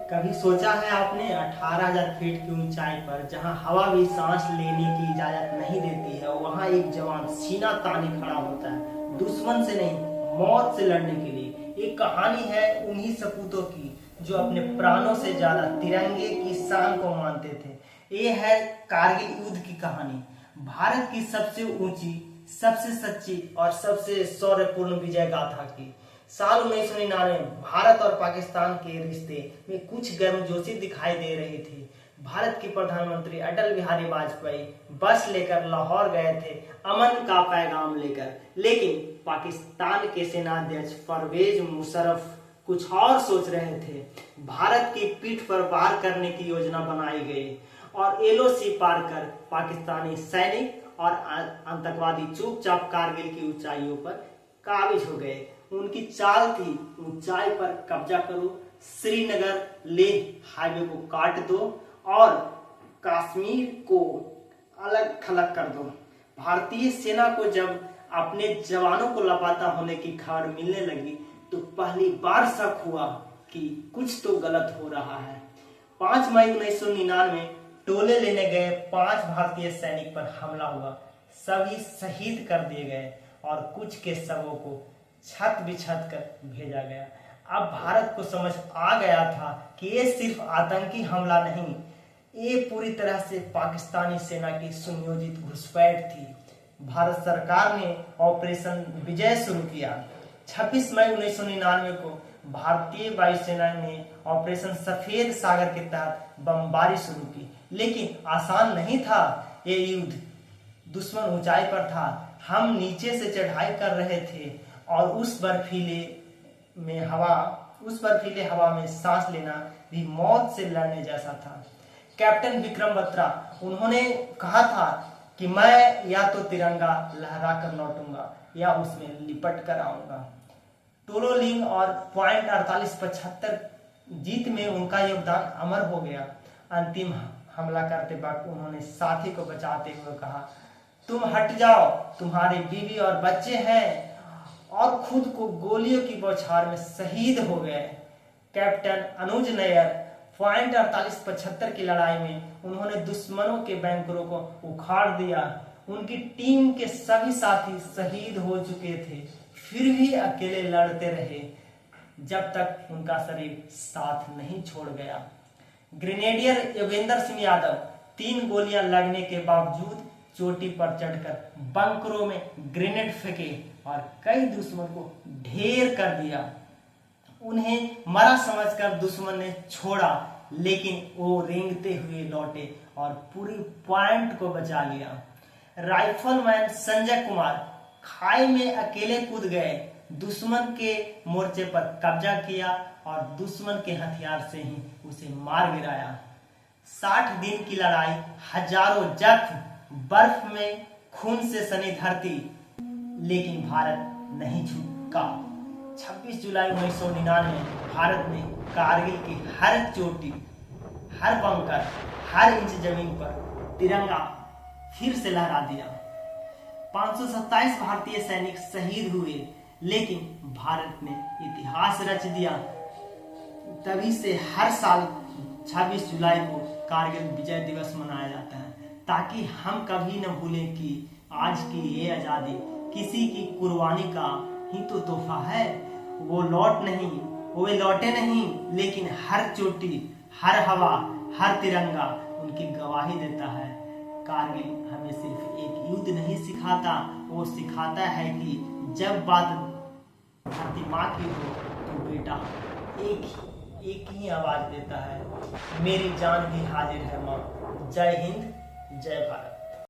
कभी सोचा है आपने 18,000 फीट की ऊंचाई पर जहां हवा भी सांस लेने की इजाजत नहीं देती है, वहां एक जवान सीना ताने खड़ा होता है, दुश्मन से नहीं मौत से लड़ने के लिए। एक कहानी है उन्हीं सपूतों की जो अपने प्राणों से ज्यादा तिरंगे की शान को मानते थे। ये है कारगिल युद्ध की कहानी, भारत की सबसे ऊंची, सबसे सच्ची और सबसे शौर्यपूर्ण विजय गाथा की। साल 1999 भारत और पाकिस्तान के रिश्ते में कुछ गर्मजोशी दिखाई दे रही थी। भारत के प्रधानमंत्री अटल बिहारी वाजपेयी बस लेकर लाहौर गए थे अमन का पैगाम लेकर, लेकिन पाकिस्तान के सेनाध्यक्ष परवेज मुशर्रफ कुछ और सोच रहे थे। भारत की पीठ पर वार करने की योजना बनाई गई और एलओसी पार कर पाकिस्तानी सैनिक और आतंकवादी चुपचाप कारगिल की ऊंचाइयों पर काबिज हो गए। उनकी चाल थी ऊंचाई पर कब्जा करो, श्रीनगर लेह हाईवे को काट दो और कश्मीर को अलग थलग कर दो। भारतीय सेना को जब अपने जवानों को लापता होने की खबर मिलने लगी तो पहली बार शक हुआ कि कुछ तो गलत हो रहा है। 5 मई 1999 टोले लेने गए 5 भारतीय सैनिक पर हमला हुआ, सभी शहीद कर दिए गए और कुछ के शवों को छत बिछत कर भेजा गया। अब भारत को समझ आ गया था कि ये सिर्फ आतंकी हमला नहीं, ये पूरी तरह से पाकिस्तानी सेना की सुनियोजित घुसपैठ थी। भारत सरकार ने ऑपरेशन विजय शुरू किया। 26 मई 1999 को भारतीय वायुसेना ने ऑपरेशन सफेद सागर के तहत बमबारी शुरू की, लेकिन आसान नहीं था ये युद्ध। दुश्मन ऊंचाई पर था, हम नीचे से चढ़ाई कर रहे थे और उस बर्फीले हवा में सांस लेना भी मौत से लड़ने जैसा था। कैप्टन विक्रम बत्रा, उन्होंने कहा था कि मैं या तो तिरंगा लहरा कर लौटूंगा या उसमें लिपट कर आऊंगा। टोलोलिंग और पॉइंट 48-75 जीत में उनका योगदान अमर हो गया। अंतिम हमला करते वक्त उन्होंने साथी को बचाते हुए कहा, तुम हट जाओ, तुम्हारे बीवी और बच्चे हैं, और खुद को गोलियों की बौछार में शहीद हो गए। कैप्टन अनुज नैयर, पॉइंट 48-75 की लड़ाई में उन्होंने दुश्मनों के बैंकरों को उखाड़ दिया। उनकी टीम के सभी साथी शहीद हो चुके थे, फिर भी अकेले लड़ते रहे जब तक उनका शरीर साथ नहीं छोड़ गया। ग्रेनेडियर योगेंद्र सिंह यादव 3 गोलियां लगने के बावजूद चोटी पर चढ़कर बंकरों में ग्रेनेड फेंके और कई दुश्मन को ढेर कर दिया। उन्हें मरा समझकर दुश्मन ने छोड़ा, लेकिन वो रेंगते हुए लौटे और पूरी पॉइंट को बचा लिया। राइफलमैन संजय कुमार खाई में अकेले कूद गए, दुश्मन के मोर्चे पर कब्जा किया और दुश्मन के हथियार से ही उसे मार गिराया। 60 दिन की लड़ाई, हजारों जख्म, बर्फ में खून से सनी धरती, लेकिन भारत नहीं झुका। 26 जुलाई 1999 भारत ने कारगिल की हर चोटी, हर बंकर, हर इंच जमीन पर तिरंगा फिर से लहरा दिया। 527 भारतीय सैनिक शहीद हुए, लेकिन भारत ने इतिहास रच दिया। तभी से हर साल 26 जुलाई को कारगिल विजय दिवस मनाया जाता है, ताकि हम कभी न भूलें कि आज की ये आजादी किसी की कुर्बानी का ही तो तोहफा है। वो लौटे नहीं, लेकिन हर चोटी, हर हवा, हर तिरंगा उनकी गवाही देता है। कारगिल हमें सिर्फ एक युद्ध नहीं सिखाता, वो सिखाता है कि जब बात धरती माँ की हो तो बेटा एक ही आवाज देता है, मेरी जान भी हाजिर है माँ। जय हिंद, जय भारत।